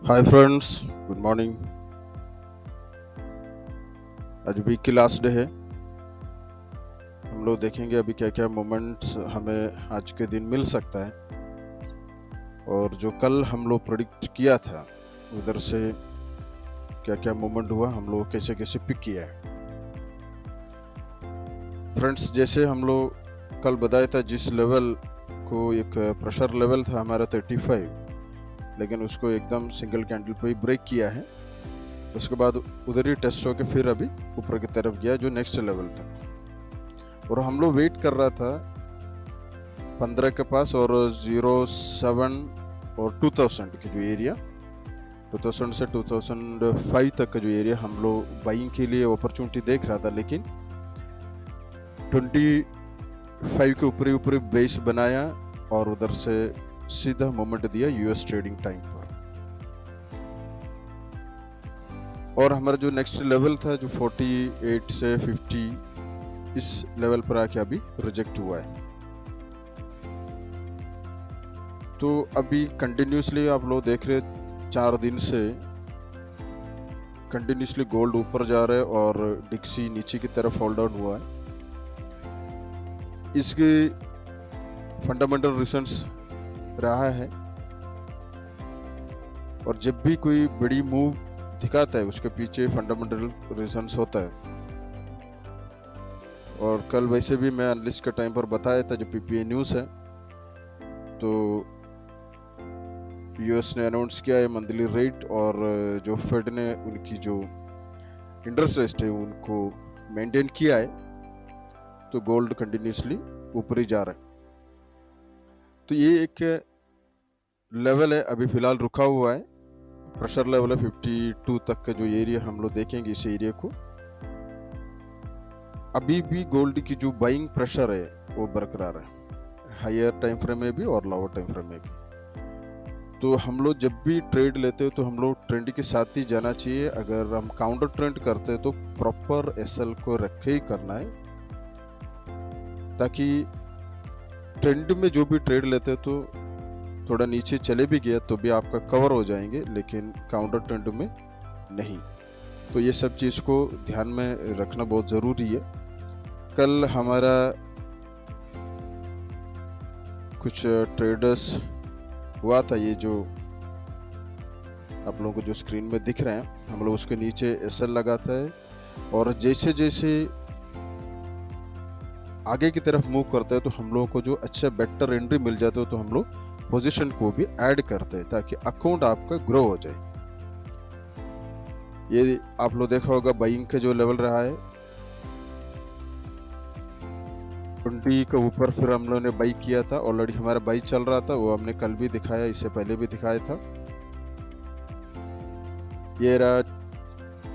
Hi friends, good morning. आज week की last day है। हम लोग देखेंगे अभी क्या क्या मोमेंट्स हमें आज के दिन मिल सकता है, और जो कल हम लोग प्रेडिक्ट किया था उधर से क्या क्या मोमेंट हुआ, हम लोग कैसे कैसे पिक किया है। फ्रेंड्स, जैसे हम लोग कल बताया था, जिस लेवल को एक प्रेशर लेवल था हमारा 35, लेकिन उसको एकदम सिंगल कैंडल पे ही ब्रेक किया है। उसके बाद उधर ही टेस्ट होकर फिर अभी ऊपर की तरफ गया जो नेक्स्ट लेवल था, और हम लोग वेट कर रहा था 15 के पास और 07 और 2000 की जो एरिया, 2000 से 2005 तक का जो एरिया हम लोग बाइंग के लिए अपॉर्चुनिटी देख रहा था, लेकिन 25 के ऊपर ऊपर बेस बनाया और उधर से सीधा मोमेंट दिया यूएस ट्रेडिंग टाइम पर। और हमारा जो नेक्स्ट लेवल था जो 48 से 50, इस लेवल पर आके अभी रिजेक्ट हुआ है। तो अभी कंटिन्यूसली आप लोग देख रहे 4 दिन से कंटिन्यूसली गोल्ड ऊपर जा रहा है और डिक्सी नीचे की तरफ फॉल डाउन हुआ है। इसके फंडामेंटल रीजंस रहा है, और जब भी कोई बड़ी मूव दिखाता है उसके पीछे फंडामेंटल रीजंस होता है। और कल वैसे भी मैं एनालिस्ट के टाइम पर बताया था, जो पीपीए न्यूज़ है, तो यूएस ने अनाउंस किया है मंथली रेट, और जो फेड ने उनकी जो इंटरेस्ट रेट है उनको मेंटेन किया है, तो गोल्ड कंटिन्यूसली ऊपर ही जा रहा है। तो ये एक लेवल है, अभी फिलहाल रुका हुआ है, प्रेशर लेवल है 52 तक का जो एरिया हम लोग देखेंगे। इस एरिया को अभी भी गोल्ड की जो बाइंग प्रेशर है वो बरकरार है, हायर टाइम फ्रेम में भी और लोअर टाइम फ्रेम में भी। तो हम लोग जब भी ट्रेड लेते हो तो हम लोग ट्रेंड के साथ ही जाना चाहिए। अगर हम काउंटर ट्रेंड करते हैं तो प्रॉपर एसएल को रखे ही करना है, ताकि ट्रेंड में जो भी ट्रेड लेते हैं तो थोड़ा नीचे चले भी गया तो भी आपका कवर हो जाएंगे, लेकिन काउंटर ट्रेंड में नहीं। तो ये सब चीज़ को ध्यान में रखना बहुत ज़रूरी है। कल हमारा कुछ ट्रेडर्स हुआ था, ये जो आप लोगों को जो स्क्रीन में दिख रहे हैं, हम लोग उसके नीचे एसएल लगाता है, और जैसे जैसे आगे की तरफ मूव करते हैं तो हम लोगों को जो अच्छा बेटर एंट्री मिल जाता है, तो हम लोग पोजीशन को भी ऐड करते हैं ताकि अकाउंट आपका ग्रो हो जाए। ये आप लोग देखा होगा बाइंग का जो लेवल रहा है 20 के ऊपर, फिर हम लोगों ने बाई किया था। ऑलरेडी हमारा बाई चल रहा था, वो हमने कल भी दिखाया, इससे पहले भी दिखाया था। ये रहा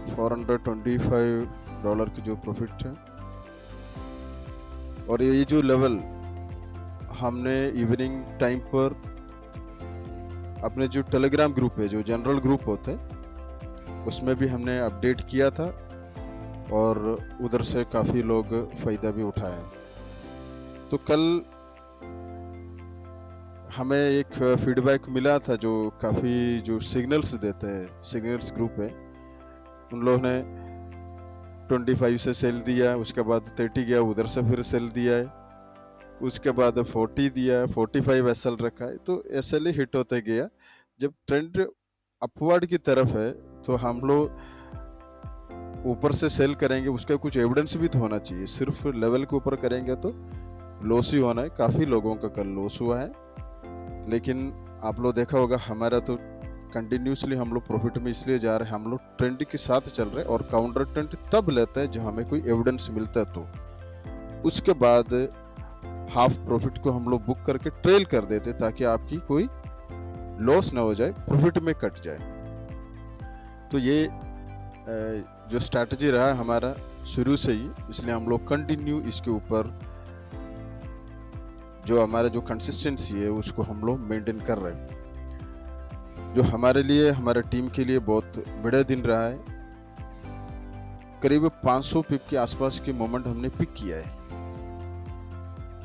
$425 की जो प्रॉफिट है। और ये जो लेवल हमने इवनिंग टाइम पर अपने जो टेलीग्राम ग्रुप है, जो जनरल ग्रुप होते हैं, उसमें भी हमने अपडेट किया था, और उधर से काफ़ी लोग फ़ायदा भी उठाया। तो कल हमें एक फीडबैक मिला था, जो काफ़ी जो सिग्नल्स देते हैं, सिग्नल्स ग्रुप है, उन लोगों ने 25 से सेल दिया, उसके बाद 30 गया, उधर से फिर सेल दिया है, उसके बाद 40 दिया, 45 एसएल रखा है। तो एसएल ही हिट होते गया। जब ट्रेंड अपवर्ड की तरफ है तो हम लोग ऊपर से सेल करेंगे, उसका कुछ एविडेंस भी तो होना चाहिए। सिर्फ लेवल के ऊपर करेंगे तो लॉस ही होना है। काफ़ी लोगों का कल लॉस हुआ है, लेकिन आप लोग देखा होगा हमारा तो कंटिन्यूसली हम लोग प्रॉफिट में इसलिए जा रहे हैं, हम लोग ट्रेंड के साथ चल रहे हैं, और काउंटर ट्रेंड तब लेते हैं जब हमें कोई एविडेंस मिलता है। तो उसके बाद हाफ प्रॉफिट को हम लोग बुक करके ट्रेल कर देते, ताकि आपकी कोई लॉस ना हो जाए, प्रॉफिट में कट जाए। तो ये जो स्ट्रैटेजी रहा है हमारा शुरू से ही, इसलिए हम लोग कंटिन्यू इसके ऊपर जो हमारा जो कंसिस्टेंसी है उसको हम लोग मेंटेन कर रहे हैं, जो हमारे लिए, हमारे टीम के लिए बहुत बड़ा दिन रहा है। करीब 500 पिप के आसपास के मोमेंट हमने पिक किया है,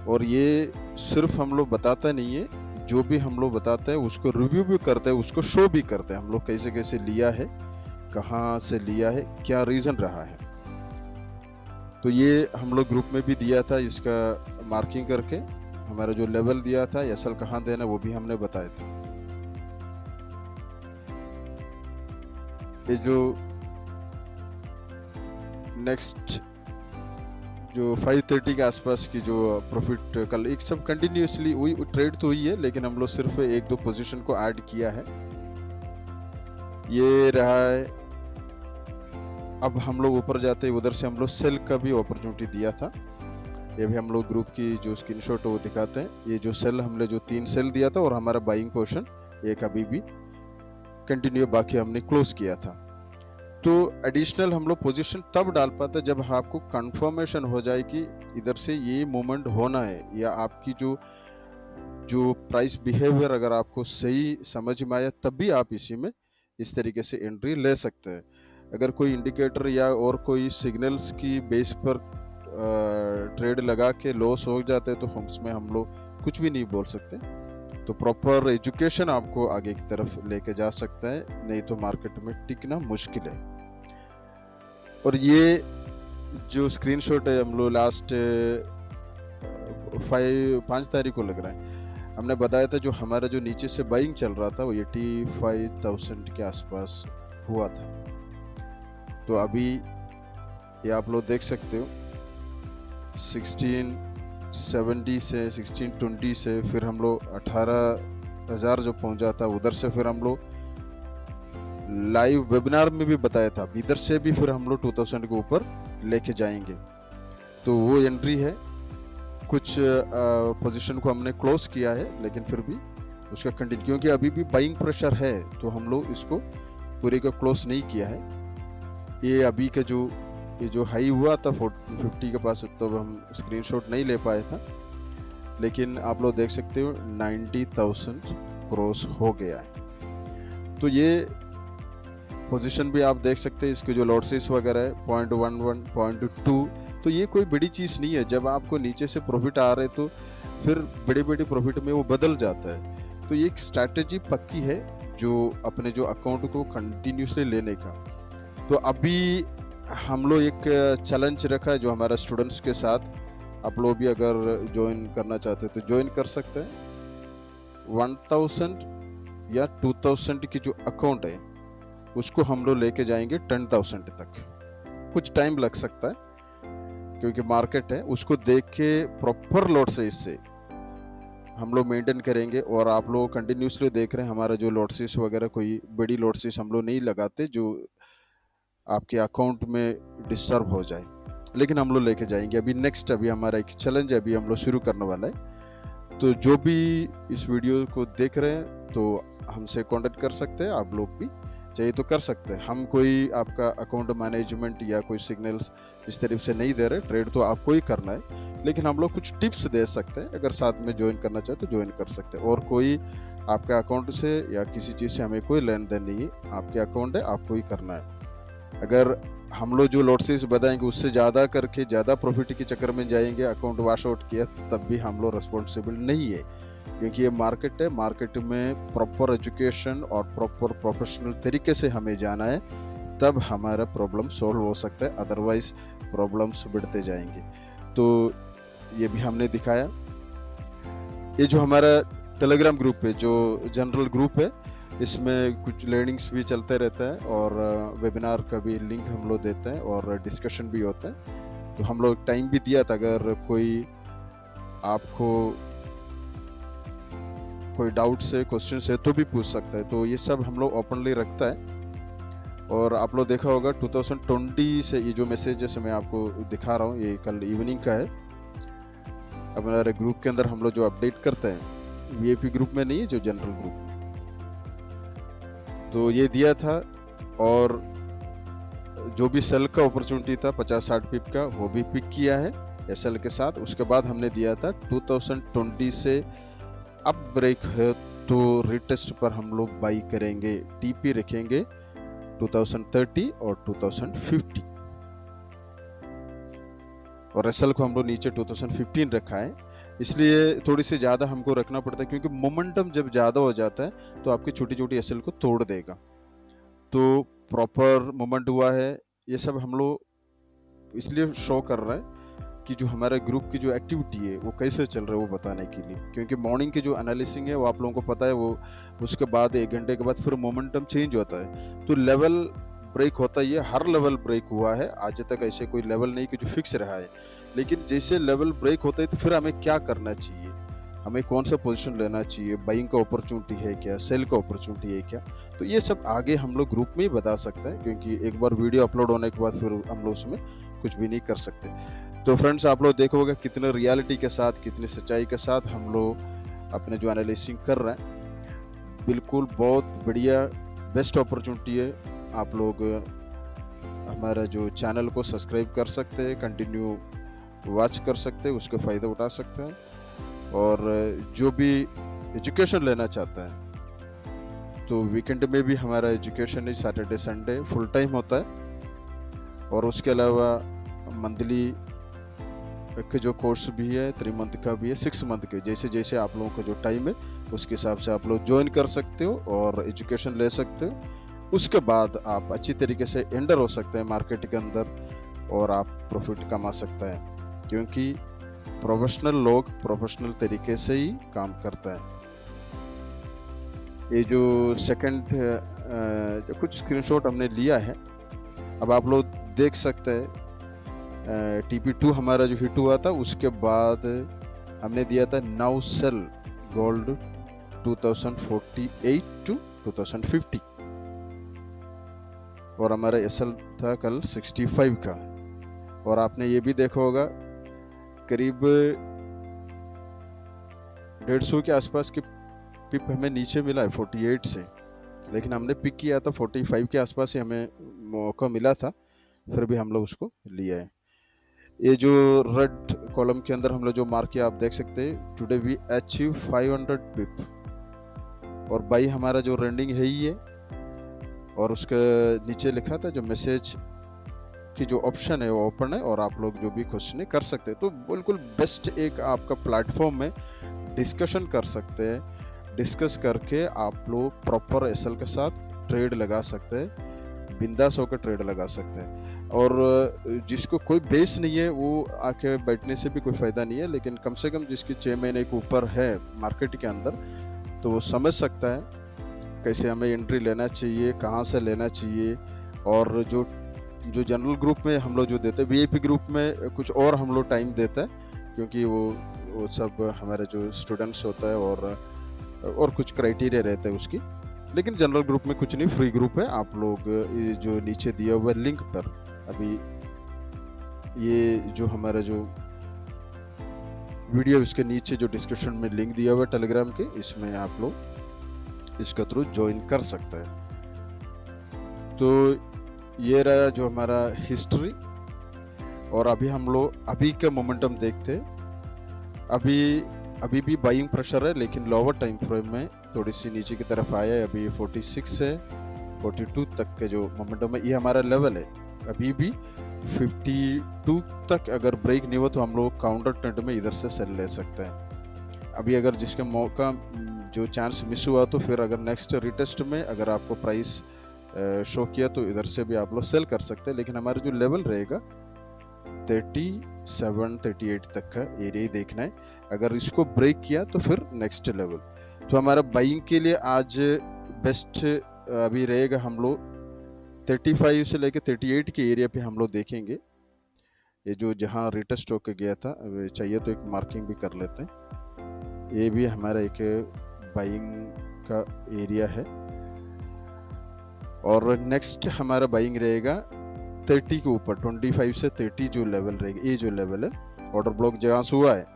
और ये सिर्फ हम लोग बताता नहीं है, जो भी हम लोग बताते हैं उसको रिव्यू भी करते हैं, उसको शो भी करते हैं हम लोग कैसे कैसे लिया है, कहाँ से लिया है, क्या रीज़न रहा है। तो ये हम लोग ग्रुप में भी दिया था, इसका मार्किंग करके हमारा जो लेवल दिया था, एसएल कहाँ देना वो भी हमने बताया था। ये जो नेक्स्ट जो 530 के आसपास की जो प्रॉफिट कल एक सब कंटिन्यूसली हुई ट्रेड तो हुई है, लेकिन हम लोग सिर्फ एक दो पोजीशन को ऐड किया है। ये रहा है। अब हम लोग ऊपर जाते हैं, उधर से हम लोग सेल का भी अपॉर्चुनिटी दिया था। ये भी हम लोग ग्रुप की जो स्क्रीनशॉट वो दिखाते हैं। ये जो सेल हमने जो 3 सेल दिया था और हमारा बाइंग पोर्शन एक अभी भी कंटिन्यू, बाकी हमने क्लोज किया था। तो एडिशनल हम लोग पोजीशन तब डाल पाते जब आपको कंफर्मेशन हो जाए कि इधर से ये मूवमेंट होना है, या आपकी जो प्राइस बिहेवियर अगर आपको सही समझ में आया तब भी आप इसी में इस तरीके से एंट्री ले सकते हैं। अगर कोई इंडिकेटर या और कोई सिग्नल्स की बेस पर ट्रेड लगा के लॉस हो जाते हैं तो उसमें हम लोग कुछ भी नहीं बोल सकते। तो प्रॉपर एजुकेशन आपको आगे की तरफ लेके जा सकता है, नहीं तो मार्केट में टिकना मुश्किल है। और ये जो स्क्रीनशॉट है हम लोग लास्ट 5 तारीख को लग रहा है, हमने बताया था जो हमारा जो नीचे से बाइंग चल रहा था वो 85,000 के आसपास हुआ था। तो अभी ये आप लोग देख सकते हो 1670 से 1620 से फिर हम लोग 18,000 जो पहुंचा था, उधर से फिर हम लोग लाइव वेबिनार में भी बताया था इधर से भी फिर हम लोग 2000 के ऊपर लेके जाएंगे। तो वो एंट्री है। कुछ पोजीशन को हमने क्लोज किया है, लेकिन फिर भी उसका कंटिन्यू, क्योंकि अभी भी बाइंग प्रेशर है तो हम लोग इसको पूरे को क्लोज नहीं किया है। ये अभी का ये जो हाई हुआ था 50 के पास, तो हम स्क्रीनशॉट नहीं ले पाए था, लेकिन आप लोग देख सकते हो 90,000 क्रॉस हो गया है। तो ये पोजीशन भी आप देख सकते हैं, इसके जो लॉसेस वगैरह है 0.11 0.2, तो ये कोई बड़ी चीज़ नहीं है। जब आपको नीचे से प्रॉफिट आ रहे तो फिर बड़े बड़े प्रॉफिट में वो बदल जाता है। तो ये एक स्ट्रैटेजी पक्की है जो अपने जो अकाउंट को कंटिन्यूसली लेने का। तो अभी हम लोग एक चैलेंज रखा है जो हमारा स्टूडेंट्स के साथ, आप लोग भी अगर ज्वाइन करना चाहते हैं तो ज्वाइन कर सकते हैं। 1000 या 2000 की जो अकाउंट है उसको हम लोग लेके जाएंगे 10,000 तक। कुछ टाइम लग सकता है क्योंकि मार्केट है, उसको देख के प्रॉपर लॉट से इससे हम लोग मेंटेन करेंगे। और आप लोग कंटिन्यूसली देख रहे हैं हमारा जो लॉट्सिस वगैरह, कोई बड़ी लॉट्सिस हम लोग नहीं लगाते जो आपके अकाउंट में डिस्टर्ब हो जाए, लेकिन हम लोग लेके जाएंगे। अभी नेक्स्ट अभी हमारा एक चैलेंज अभी हम लोग शुरू करने वाला है। तो जो भी इस वीडियो को देख रहे हैं तो हमसे कांटेक्ट कर सकते हैं, आप लोग भी चाहिए तो कर सकते हैं। हम कोई आपका अकाउंट मैनेजमेंट या कोई सिग्नल्स इस तरफ से नहीं दे रहे, ट्रेड तो आपको ही करना है, लेकिन हम लोग कुछ टिप्स दे सकते हैं। अगर साथ में ज्वाइन करना चाहे तो ज्वाइन कर सकते हैं। और कोई आपके अकाउंट से या किसी चीज़ से हमें कोई लेन देन नहीं है, आपके अकाउंट है, आपको ही करना है। अगर हम लोग जो लॉट्सिस बताएंगे उससे ज़्यादा करके ज़्यादा प्रॉफिट के चक्कर में जाएंगे, अकाउंट वॉश आउट किया, तब भी हम लोग रिस्पॉन्सिबल नहीं है, क्योंकि ये मार्केट है। मार्केट में प्रॉपर एजुकेशन और प्रॉपर प्रोफेशनल तरीके से हमें जाना है, तब हमारा प्रॉब्लम सॉल्व हो सकता है, अदरवाइज प्रॉब्लम्स बढ़ते जाएंगे। तो ये भी हमने दिखाया। ये जो हमारा टेलीग्राम ग्रुप है, जो जनरल ग्रुप है, इसमें कुछ लर्निंग्स भी चलते रहता है और वेबिनार का भी लिंक हम लोग देते हैं और डिस्कशन भी होता है। तो हम लोग टाइम भी दिया था, अगर कोई आपको कोई डाउट से क्वेश्चन है तो भी पूछ सकता है। तो ये सब हम लोग ओपनली रखता है। और आप लोग देखा होगा 2020 से ये जो मैसेजेस मैं आपको दिखा रहा हूँ, ये कल इवनिंग का है। अब हमारे ग्रुप के अंदर हम लोग जो अपडेट करते हैं, वीआईपी ग्रुप में नहीं है, जो जनरल ग्रुप में, तो ये दिया था। और जो भी सेल का अपॉर्चुनिटी था 50-60 पिप का, वो भी पिक किया है एसएल के साथ। उसके बाद हमने दिया था 2020 से अब ब्रेक है तो रिटेस्ट पर हम लोग बाई करेंगे, टीपी रखेंगे 2030 और 2050, और एसएल को हम लोग नीचे 2015 रखा है। इसलिए थोड़ी सी ज़्यादा हमको रखना पड़ता है, क्योंकि मोमेंटम जब ज़्यादा हो जाता है तो आपकी छोटी-छोटी एसएल को तोड़ देगा। तो प्रॉपर मूवमेंट हुआ है, ये सब हम लोग इसलिए शो कर रहे हैं कि जो हमारे ग्रुप की जो एक्टिविटी है वो कैसे चल रहा है वो बताने के लिए। क्योंकि मॉर्निंग की जो एनालिसिंग है वो आप लोगों को पता है, वो उसके बाद 1 घंटे के बाद फिर मोमेंटम चेंज होता है। तो लेवल ब्रेक होता ही है, हर लेवल ब्रेक हुआ है, आज तक ऐसे कोई लेवल नहीं कि जो फिक्स रहा है। लेकिन जैसे लेवल ब्रेक होता है तो फिर हमें क्या करना चाहिए? हमें कौन सा पोज़ीशन लेना चाहिए? बाइंग का अपॉर्च्युनिटी है क्या? सेल का अपॉर्च्युनिटी है क्या? तो ये सब आगे हम लोग ग्रुप में ही बता सकते हैं, क्योंकि एक बार वीडियो अपलोड होने के बाद फिर हम लोग उसमें कुछ भी नहीं कर सकते। तो फ्रेंड्स, आप लोग देखोगे कितने रियलिटी के साथ, कितनी सच्चाई के साथ हम लोग अपने जो एनालिसिंग कर रहे हैं, बिल्कुल बहुत बढ़िया बेस्ट अपॉर्चुनिटी है। आप लोग हमारा जो चैनल को सब्सक्राइब कर सकते हैं, कंटिन्यू वॉच कर सकते हैं, उसके फ़ायदे उठा सकते हैं। और जो भी एजुकेशन लेना चाहता है तो वीकेंड में भी हमारा एजुकेशन है, सैटरडे संडे फुल टाइम होता है। और उसके अलावा मंथली के जो कोर्स भी है, 3 मंथ का भी है, 6 मंथ के, जैसे जैसे आप लोगों का जो टाइम है उसके हिसाब से आप लोग ज्वाइन कर सकते हो और एजुकेशन ले सकते हो। उसके बाद आप अच्छी तरीके से एंटर हो सकते हैं मार्केट के अंदर और आप प्रॉफिट कमा सकते हैं, क्योंकि प्रोफेशनल लोग प्रोफेशनल तरीके से ही काम करता है। ये जो सेकंड जो कुछ स्क्रीनशॉट हमने लिया है, अब आप लोग देख सकते हैं। TP2 हमारा जो हिट हुआ था उसके बाद हमने दिया था नाउ सेल गोल्ड 2048 टू 2050 और हमारा एसएल था कल 65 का। और आपने ये भी देखा होगा करीब 150 के आसपास की पिप हमें नीचे मिला है 48 से, लेकिन हमने पिक किया था 45 के आसपास ही हमें मौका मिला था, फिर भी हम लोग उसको लिया है। ये जो रेड कॉलम के अंदर हम लोग जो मार्क किया आप देख सकते हैं, टुडे वी अचीव 500 पिप और बाई हमारा जो रनिंग है ही है। और उसके नीचे लिखा था जो मैसेज की जो ऑप्शन है वो ओपन है और आप लोग जो भी क्वेश्चन कर सकते हैं। तो बिल्कुल बेस्ट एक आपका प्लेटफॉर्म में डिस्कशन कर सकते हैं, डिस्कस करके आप लोग प्रॉपर एसएल के साथ ट्रेड लगा सकते हैं, बिंदास होकर ट्रेड लगा सकते हैं। और जिसको कोई बेस नहीं है वो आके बैठने से भी कोई फ़ायदा नहीं है, लेकिन कम से कम जिसकी 6 महीने के ऊपर है मार्केट के अंदर तो वो समझ सकता है कैसे हमें एंट्री लेना चाहिए, कहाँ से लेना चाहिए। और जो जनरल ग्रुप में हम लोग जो देते हैं, वीआईपी ग्रुप में कुछ और हम लोग टाइम देते हैं, क्योंकि वो सब हमारे जो स्टूडेंट्स होता है और कुछ क्राइटेरिया रहता है उसकी। लेकिन जनरल ग्रुप में कुछ नहीं, फ्री ग्रुप है। आप लोग ये जो नीचे दिया हुआ लिंक पर अभी ये जो हमारा जो वीडियो उसके नीचे जो डिस्क्रिप्शन में लिंक दिया हुआ है टेलीग्राम के, इसमें आप लोग इसका थ्रू ज्वाइन कर सकते हैं। तो ये रहा जो हमारा हिस्ट्री। और अभी हम लोग अभी का मोमेंटम देखते हैं। अभी भी बाइंग प्रेशर है, लेकिन लोअर टाइम फ्रेम में थोड़ी सी नीचे की तरफ आया है। अभी 46 से 42 तक के जो मोमेंटम है ये हमारा लेवल है। अभी भी 52 तक अगर ब्रेक नहीं हुआ तो हम लोग काउंटर ट्रेंड में इधर से सेल ले सकते हैं। अभी अगर जिसके मौका जो चांस मिस हुआ तो फिर अगर नेक्स्ट रिटेस्ट में अगर आपको प्राइस शो किया तो इधर से भी आप लोग सेल कर सकते हैं। लेकिन हमारा जो लेवल रहेगा 37-38 तक का एरिया ही देखना है। अगर इसको ब्रेक किया तो फिर नेक्स्ट लेवल। तो हमारा बाइंग के लिए आज बेस्ट अभी रहेगा, हम लोग 35 से लेकर 38 के एरिया पे हम लोग देखेंगे। ये जो जहाँ रिटेस्ट होकर गया था, चाहिए तो एक मार्किंग भी कर लेते हैं। ये भी हमारा एक बाइंग का एरिया है। और नेक्स्ट हमारा बाइंग रहेगा 30 के ऊपर, 25 से 30 जो लेवल रहेगा, ये जो लेवल है ऑर्डर ब्लॉक जहाँ से हुआ है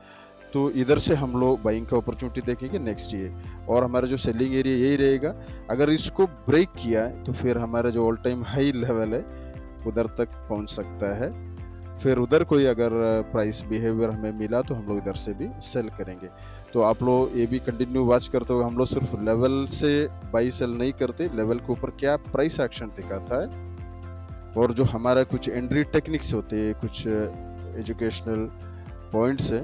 तो इधर से हम लोग बाइंग का अपॉर्चुनिटी देखेंगे नेक्स्ट ईयर। और हमारा जो सेलिंग एरिया यही रहेगा। अगर इसको ब्रेक किया है तो फिर हमारा जो ऑल टाइम हाई लेवल है उधर तक पहुंच सकता है। फिर उधर कोई अगर प्राइस बिहेवियर हमें मिला तो हम लोग इधर से भी सेल करेंगे। तो आप लोग ये भी कंटिन्यू वॉच करते हो। हम लोग सिर्फ लेवल से बाई सेल नहीं करते, लेवल के ऊपर क्या प्राइस एक्शन दिखाता है और जो हमारा कुछ एंट्री टेक्निक्स होते हैं, कुछ एजुकेशनल पॉइंट्स है,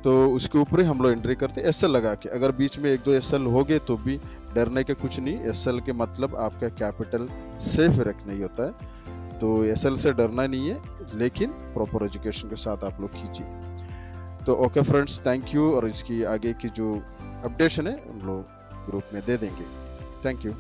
तो उसके ऊपर ही हम लोग एंट्री करते एसएल लगा के। अगर बीच में 1-2 एसएल हो गए तो भी डरने का कुछ नहीं। एसएल के मतलब आपका कैपिटल सेफ रखना ही होता है। तो एसएल से डरना नहीं है, लेकिन प्रॉपर एजुकेशन के साथ आप लोग कीजिए। तो ओके फ्रेंड्स, थैंक यू। और इसकी आगे की जो अपडेशन है हम लोग ग्रुप में दे देंगे। Thank you.